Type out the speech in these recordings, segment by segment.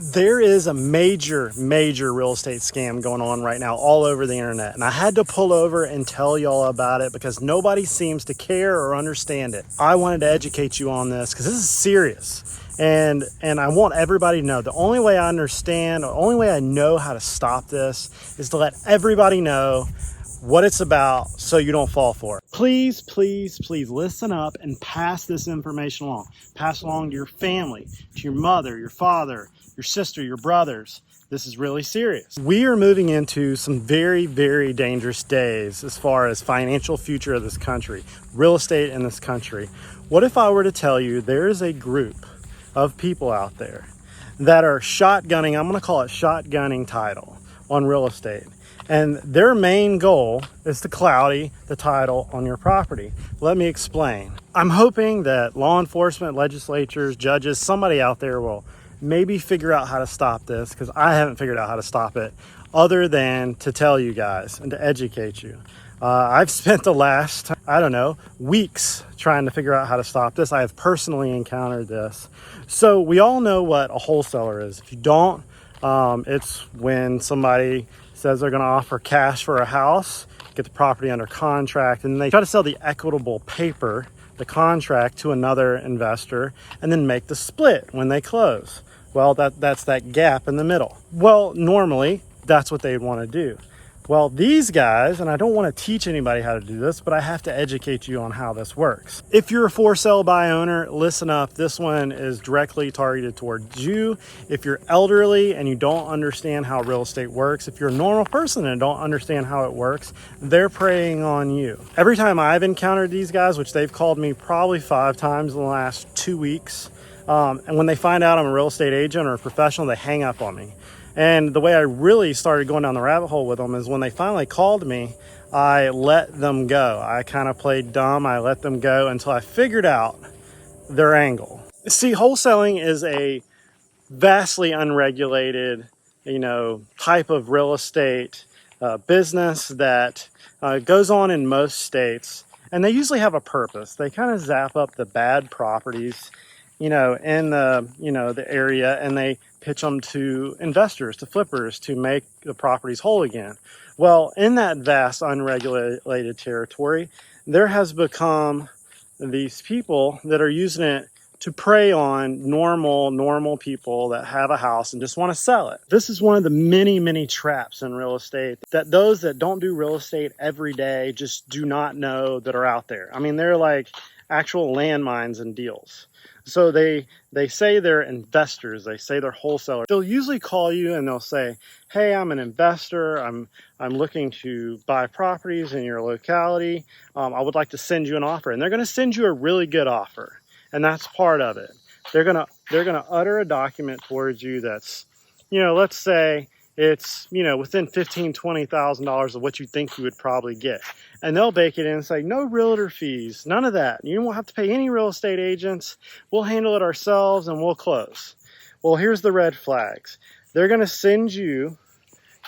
There is a major real estate scam going on right now all over the internet. And I had to pull over and tell y'all about it because nobody seems to care or understand it. I wanted to educate you on this because this is serious. And I want everybody to know the only way I understand, the only way I know how to stop this is to let everybody know what it's about so you don't fall for it. Please, please, please listen up and pass this information along. Pass along to your family, to your mother, your father, your sister, your brothers. This is really serious. We are moving into some very dangerous days as far as financial future of this country, real estate in this country. What if I were to tell you there is a group of people out there that are shotgunning, I'm gonna call it shotgunning title on real estate. And their main goal is to cloudy the title on your property. Let me explain. I'm hoping that law enforcement, legislatures, judges, somebody out there will maybe figure out how to stop this, because I haven't figured out how to stop it other than to tell you guys and to educate you. I've spent the last, weeks trying to figure out how to stop this. I have personally encountered this. So we all know what a wholesaler is. If you don't, it's when somebody says they're going to offer cash for a house, get the property under contract, and they try to sell the equitable paper, the contract, to another investor, and then make the split when they close. Well, that's that gap in the middle. Well, normally that's what they'd want to do. Well, these guys, and I don't want to teach anybody how to do this, but I have to educate you on how this works. If you're a for sale by owner, listen up. This one is directly targeted towards you. If you're elderly and you don't understand how real estate works, if you're a normal person and don't understand how it works, they're preying on you. Every time I've encountered these guys, which they've called me probably 5 times in the last 2 weeks, and when they find out I'm a real estate agent or a professional, they hang up on me. And the way I really started going down the rabbit hole with them is when they finally called me, I let them go. I kind of played dumb. I let them go until I figured out their angle. See, wholesaling is a vastly unregulated, type of real estate business that goes on in most states. And they usually have a purpose. They kind of zap up the bad properties, in the area, and they pitch them to investors, to flippers, to make the properties whole again. Well, in that vast unregulated territory, there has become these people that are using it to prey on normal people that have a house and just want to sell it. This is one of the many traps in real estate that those that don't do real estate every day just do not know that are out there. I mean, they're like actual landmines and deals. So they say they're investors, they say they're wholesalers. They'll usually call you and they'll say, hey, I'm an investor, I'm looking to buy properties in your locality. I would like to send you an offer. And they're gonna send you a really good offer. And that's part of it. They're gonna utter a document towards you that's, let's say it's, within $15,000, $20,000 of what you think you would probably get. And they'll bake it in and say, no realtor fees, none of that. You won't have to pay any real estate agents. We'll handle it ourselves and we'll close. Well, here's the red flags. They're going to send you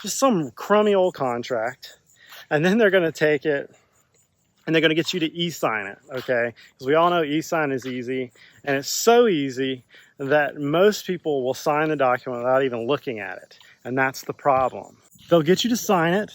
just some crummy old contract, and then they're going to take it and they're going to get you to e-sign it, okay? Because we all know e-sign is easy, and it's so easy that most people will sign the document without even looking at it. And that's the problem. They'll get you to sign it,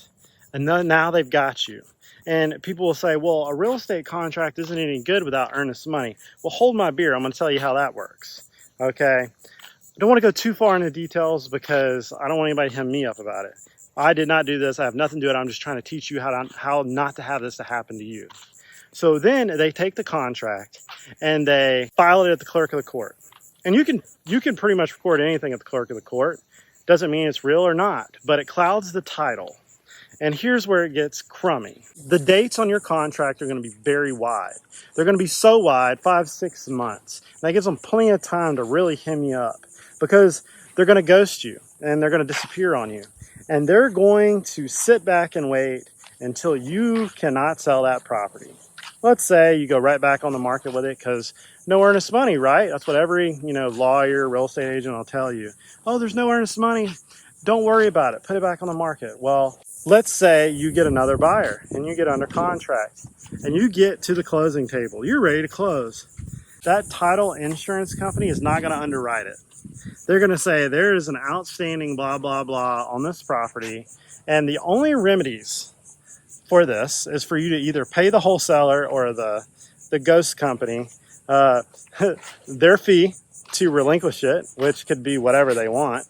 and then now they've got you. And people will say, well, a real estate contract isn't any good without earnest money. Well, hold my beer. I'm going to tell you how that works, okay? I don't want to go too far into details because I don't want anybody to hem me up about it. I did not do this. I have nothing to do with it. I'm just trying to teach you how not to have this to happen to you. So then they take the contract and they file it at the clerk of the court. And you can pretty much record anything at the clerk of the court. Doesn't mean it's real or not, but it clouds the title. And here's where it gets crummy. The dates on your contract are going to be very wide. They're going to be so wide, 5-6 months. And that gives them plenty of time to really hem you up because they're going to ghost you and they're going to disappear on you. And they're going to sit back and wait until you cannot sell that property. Let's say you go right back on the market with it because no earnest money, right? That's what every, lawyer, real estate agent will tell you. Oh, there's no earnest money. Don't worry about it. Put it back on the market. Well, let's say you get another buyer and you get under contract and you get to the closing table. You're ready to close. That title insurance company is not going to underwrite it. They're going to say there is an outstanding blah, blah, blah on this property. And the only remedies for this is for you to either pay the wholesaler or the ghost company uh, their fee to relinquish it, which could be whatever they want.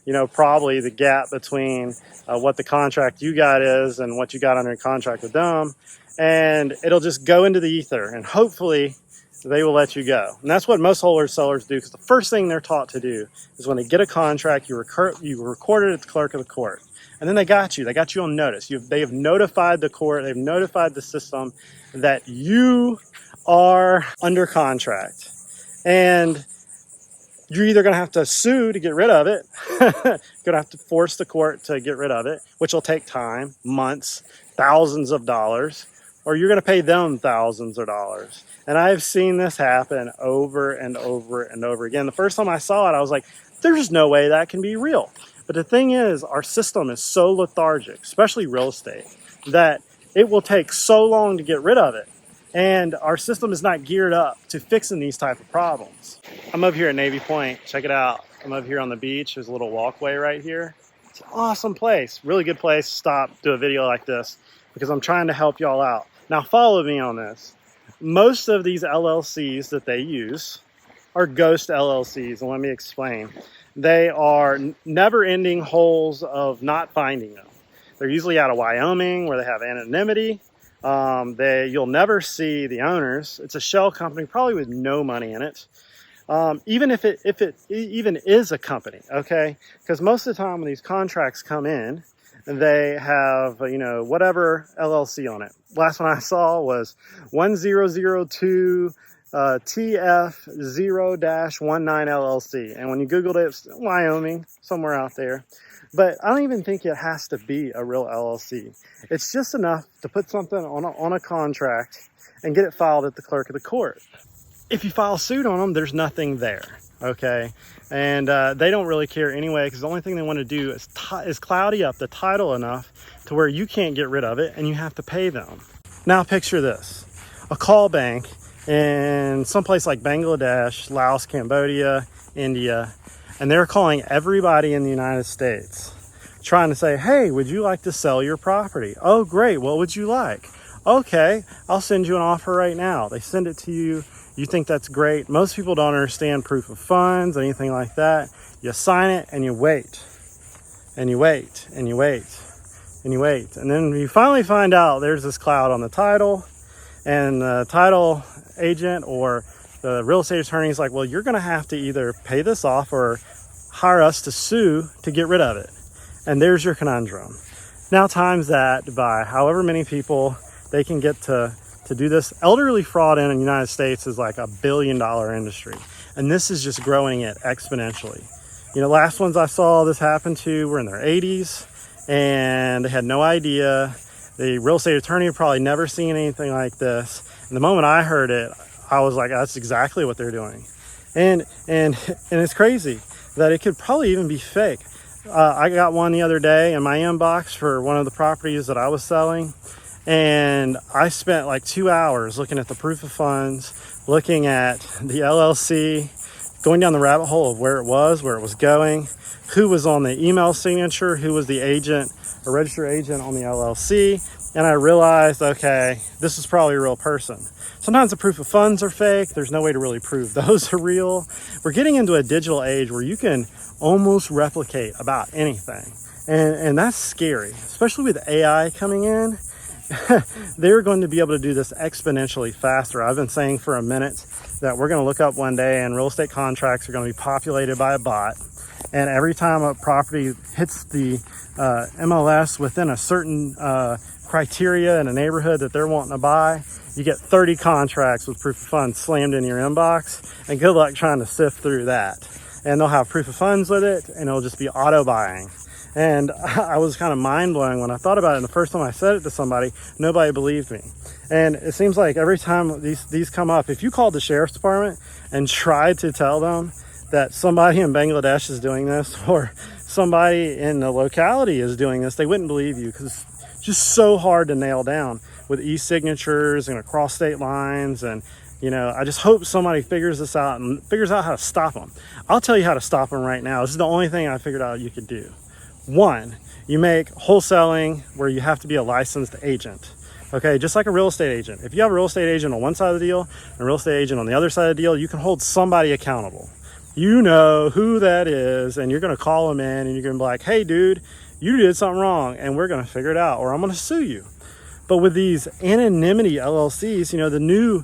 You know, probably the gap between what the contract you got is and what you got under contract with them. And it'll just go into the ether, and hopefully they will let you go. And that's what most wholesalers do, because the first thing they're taught to do is when they get a contract, you record it at the clerk of the court. And then they got you on notice. They have notified the court, they've notified the system that you are under contract. And you're either going to have to sue to get rid of it, you're going to have to force the court to get rid of it, which will take time, months, thousands of dollars, or you're going to pay them thousands of dollars. And I've seen this happen over and over and over again. The first time I saw it, I was like, there's no way that can be real. But the thing is, our system is so lethargic, especially real estate, that it will take so long to get rid of it. And our system is not geared up to fixing these type of problems. I'm over here at Navy Point. Check it out. I'm over here on the beach. There's a little walkway right here. It's an awesome place. Really good place to stop, do a video like this, because I'm trying to help y'all out. Now follow me on this. Most of these LLCs that they use are ghost LLCs, and let me explain. They are never-ending holes of not finding them. They're usually out of Wyoming, where they have anonymity. You'll never see the owners. It's a shell company, probably with no money in it. Even if it even is a company, okay? Because most of the time when these contracts come in, they have, you know, whatever LLC on it. Last one I saw was 1002 TF0-19 LLC. And when you Googled it, it's Wyoming, somewhere out there. But I don't even think it has to be a real LLC. It's just enough to put something on a contract and get it filed at the clerk of the court. If you file suit on them, there's nothing there, okay? And they don't really care anyway, because the only thing they want to do is cloudy up the title enough to where you can't get rid of it and you have to pay them. Now picture this, a call bank in someplace like Bangladesh, Laos, Cambodia, India, and they're calling everybody in the United States trying to say, hey, would you like to sell your property? Oh, great. What would you like? Okay, I'll send you an offer right now. They send it to you. You think that's great. Most people don't understand proof of funds, anything like that. You sign it and you wait, and you wait, and you wait, and you wait. And then you finally find out there's this cloud on the title, and the title agent or the real estate attorney is like, well, you're going to have to either pay this off or hire us to sue to get rid of it. And there's your conundrum. Now times that by however many people they can get to do this. Elderly fraud in the United States is like $1 billion industry. And this is just growing it exponentially. You know, last ones I saw this happen to were in their 80s and they had no idea. The real estate attorney had probably never seen anything like this. And the moment I heard it, I was like, that's exactly what they're doing. And it's crazy that it could probably even be fake. I got one the other day in my inbox for one of the properties that I was selling. And I spent like 2 hours looking at the proof of funds, looking at the LLC, going down the rabbit hole of where it was going, who was on the email signature, who was the agent or registered agent on the LLC. And I realized, okay, this is probably a real person. Sometimes the proof of funds are fake. There's no way to really prove those are real. We're getting into a digital age where you can almost replicate about anything. And that's scary, especially with AI coming in. They're going to be able to do this exponentially faster. I've been saying for a minute that we're going to look up one day and real estate contracts are going to be populated by a bot. And every time a property hits the MLS within a certain criteria in a neighborhood that they're wanting to buy, you get 30 contracts with proof of funds slammed in your inbox, and good luck trying to sift through that. And they'll have proof of funds with it, and it'll just be auto buying. And I was kind of mind blowing when I thought about it. And the first time I said it to somebody, nobody believed me. And it seems like every time these come up, if you called the sheriff's department and tried to tell them that somebody in Bangladesh is doing this or somebody in the locality is doing this, they wouldn't believe you, because it's just so hard to nail down with e-signatures and across state lines. And I just hope somebody figures this out and figures out how to stop them. I'll tell you how to stop them right now. This is the only thing I figured out you could do. One, you make wholesaling where you have to be a licensed agent. Okay, just like a real estate agent. If you have a real estate agent on one side of the deal and a real estate agent on the other side of the deal, you can hold somebody accountable. You know who that is, and you're going to call them in and you're going to be like, hey, dude, you did something wrong, and we're going to figure it out, or I'm going to sue you. But with these anonymity LLCs, the new,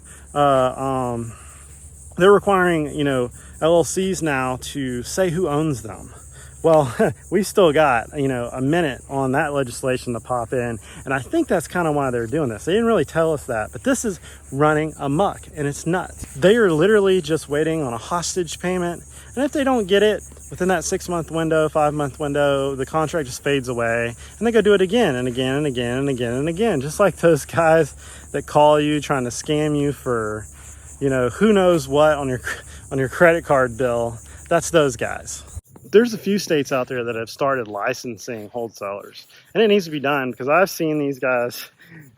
they're requiring, LLCs now to say who owns them. Well, we still got, a minute on that legislation to pop in. And I think that's kind of why they're doing this. They didn't really tell us that, but this is running amok and it's nuts. They are literally just waiting on a hostage payment. And if they don't get it within that 6-month window, 5-month window, the contract just fades away and they go do it again and again and again and again and again. Just like those guys that call you trying to scam you for, who knows what on your credit card bill. That's those guys. There's a few states out there that have started licensing wholesalers, and it needs to be done because I've seen these guys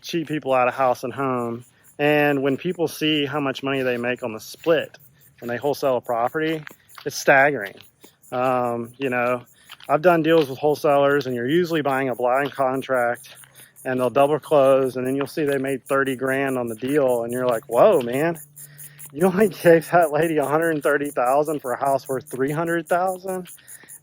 cheat people out of house and home. And when people see how much money they make on the split when they wholesale a property, it's staggering. I've done deals with wholesalers, and you're usually buying a blind contract, and they'll double close, and then you'll see they made 30 grand on the deal, and you're like, whoa, man. You only gave that lady $130,000 for a house worth $300,000,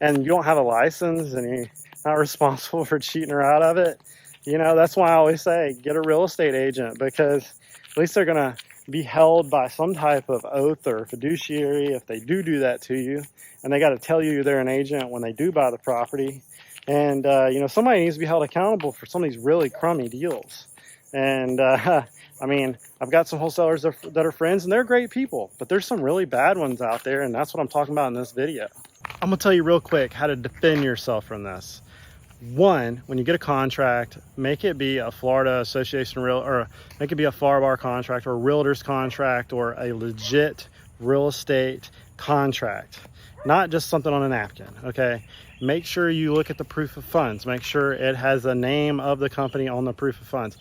and you don't have a license, and you're not responsible for cheating her out of it. That's why I always say get a real estate agent, because at least they're gonna be held by some type of oath or fiduciary if they do that to you, and they got to tell you they're an agent when they do buy the property. And somebody needs to be held accountable for some of these really crummy deals. And I've got some wholesalers that are friends, and they're great people, but there's some really bad ones out there, and that's what I'm talking about in this video. I'm gonna tell you real quick how to defend yourself from this. One, when you get a contract, make it be a Florida Association or make it be a FAR contract or a realtor's contract or a legit real estate contract, not just something on a napkin. Okay, make sure you look at the proof of funds. Make sure it has the name of the company on the proof of funds.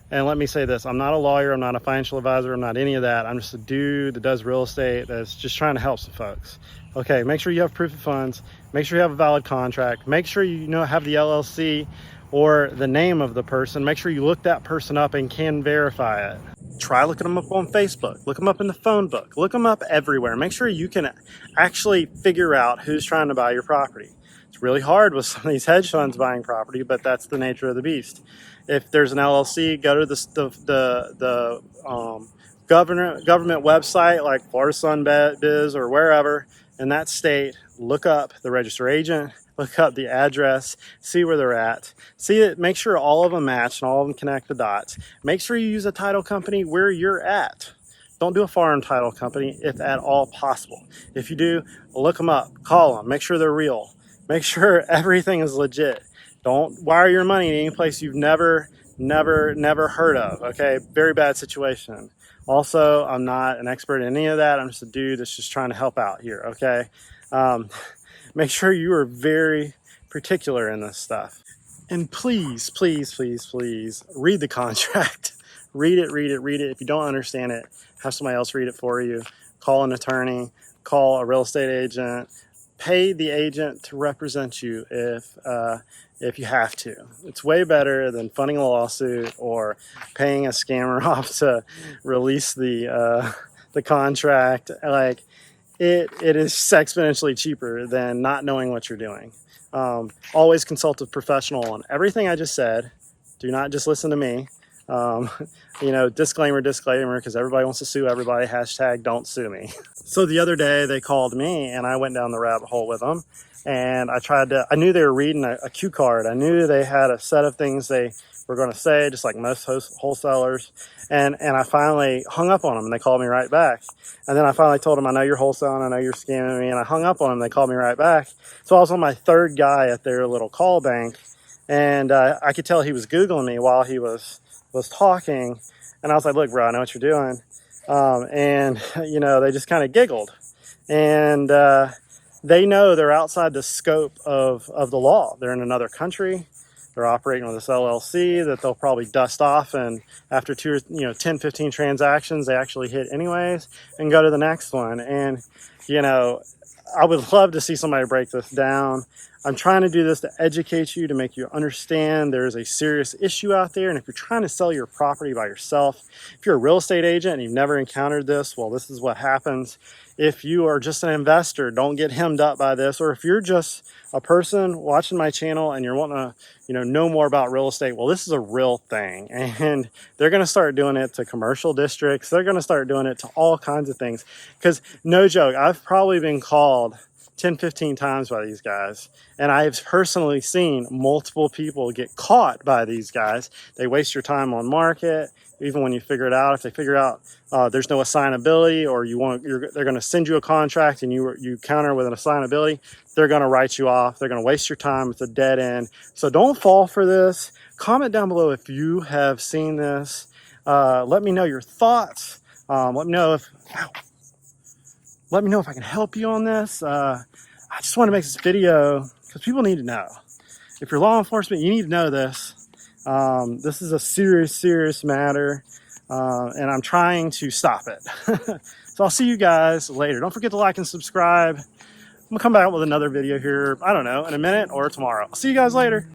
And let me say this, I'm not a lawyer, I'm not a financial advisor, I'm not any of that. I'm just a dude that does real estate that's just trying to help some folks. Okay, make sure you have proof of funds, make sure you have a valid contract, make sure you have the LLC or the name of the person, make sure you look that person up and can verify it. Try looking them up on Facebook, look them up in the phone book, look them up everywhere. Make sure you can actually figure out who's trying to buy your property. It's really hard with some of these hedge funds buying property, but that's the nature of the beast. If there's an LLC, go to the government website like Florida Sun Biz or wherever in that state. Look up the registered agent, look up the address, see where they're at, see it, make sure all of them match and all of them connect the dots. Make sure you use a title company where you're at. Don't do a foreign title company if at all possible. If you do, look them up, call them, make sure they're real, make sure everything is legit. Don't wire your money in any place you've never heard of, okay? Very bad situation. Also, I'm not an expert in any of that. I'm just a dude that's just trying to help out here, okay? Make sure you are very particular in this stuff. And please, please, please, please read the contract. Read it. If you don't understand it, have somebody else read it for you. Call an attorney, call a real estate agent, pay the agent to represent you if you have to. It's way better than funding a lawsuit or paying a scammer off to release the contract. Like it is exponentially cheaper than not knowing what you're doing. Always consult a professional on everything I just said. Do not just listen to me. Disclaimer, because everybody wants to sue everybody. # don't sue me. So the other day they called me and I went down the rabbit hole with them, and I knew they were reading a cue card. I knew they had a set of things they were going to say, just like most wholesalers. And I finally hung up on them and they called me right back. And then I finally told them, I know you're wholesaling, I know you're scamming me. And I hung up on them. They called me right back. So I was on my third guy at their little call bank, and I could tell he was Googling me while he was talking. And I was like, look, bro, I know what you're doing. They just kind of giggled, and they know they're outside the scope of the law. They're in another country. They're operating with this LLC that they'll probably dust off, and after 10, 15 transactions, they actually hit anyways and go to the next one. And, you know, I would love to see somebody break this down. I'm trying to do this to educate you, to make you understand there's a serious issue out there. And if you're trying to sell your property by yourself, if you're a real estate agent and you've never encountered this, well, this is what happens. If you are just an investor, don't get hemmed up by this. Or if you're just a person watching my channel and you're wanting to, know more about real estate, well, this is a real thing. And they're going to start doing it to commercial districts. They're going to start doing it to all kinds of things. Because no joke, I've probably been called 10, 15 times by these guys. And I've personally seen multiple people get caught by these guys. They waste your time on market. Even when you figure it out, if they figure out there's no assignability, or they're going to send you a contract and you counter with an assignability, they're going to write you off. They're going to waste your time. It's a dead end. So don't fall for this. Comment down below if you have seen this. Let me know your thoughts. Let me know if I can help you on this. I just want to make this video because people need to know. If you're law enforcement, you need to know this. This is a serious, serious matter, and I'm trying to stop it. So I'll see you guys later. Don't forget to like and subscribe. I'm gonna come back with another video here, I don't know, in a minute or tomorrow. I'll see you guys later.